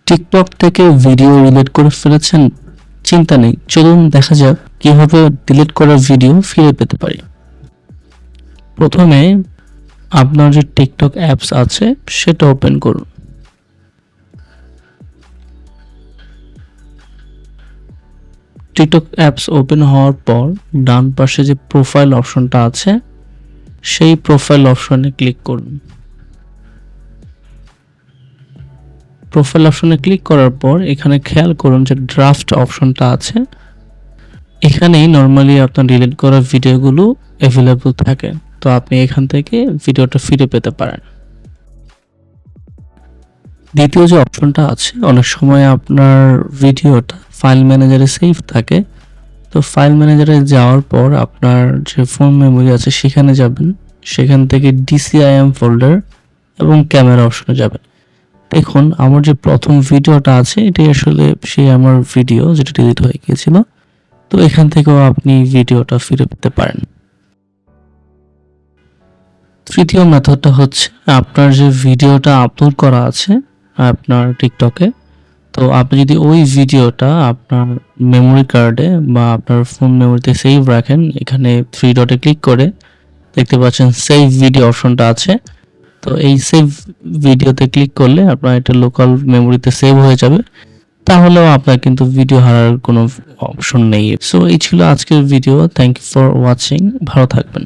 TikTok থেকে video delete করে ফেলেছেন? চিন্তা নেই, চলুন দেখা যাক কিভাবে ডিলিট করা ভিডিও ফিরে পেতে পারি। প্রথমে আপনার যে টিকটক অ্যাপস আছে সেটা ওপেন করুন। টিকটক অ্যাপস ওপেন হওয়ার পর ডান পাশে যে প্রোফাইল অপশনটা আছে সেই প্রোফাইল অপশনে ক্লিক করুন। প্রোফাইল অপশনে ক্লিক করার পর এখানে খেয়াল করুন যে ড্রাফট অপশনটা আছে, এখানেই নর্মালি আপনার ডিলিট করা ভিডিওগুলো অ্যাভেলেবল থাকে, তো আপনি এখান থেকে ভিডিওটা ফিরে পেতে পারেন। দ্বিতীয় যে অপশনটা আছে, অনেক সময় আপনার ভিডিওটা ফাইল ম্যানেজারে সেভ থাকে, তো ফাইল ম্যানেজারে যাওয়ার পর আপনার যে ফোন মেমোরি আছে সেখানে যাবেন, সেখান থেকে DCIM ফোল্ডার এবং ক্যামেরা অপশনে যাবেন। দেখুন আমার যে প্রথম ভিডিওটা আছে এটাই আসলে সেই আমার ভিডিও যেটা ডিলিট হয়ে গিয়েছিল, তো এখান থেকেও আপনি ভিডিওটা ফিরে পেতে পারেন। তৃতীয় মেথডটা হচ্ছে আপনার যে ভিডিওটা আপলোড করা আছে আপনার টিকটকে, তো আপনি যদি ওই ভিডিওটা আপনার মেমোরি কার্ডে বা আপনার ফোন মেমোরিতে সেভ রাখেন, এখানে থ্রি ডটে ক্লিক করে দেখতে পাচ্ছেন সেভ ভিডিও অপশনটা আছে, তো এই সেভ ভিডিওতে ক্লিক করলে আপনার এটা লোকাল মেমোরিতে সেভ হয়ে যাবে, তাহলেও আপনার কিন্তু ভিডিও হারার কোনো অপশন নেই। সো এই ছিল আজকের video. Thank you for watching, ভালো থাকবেন।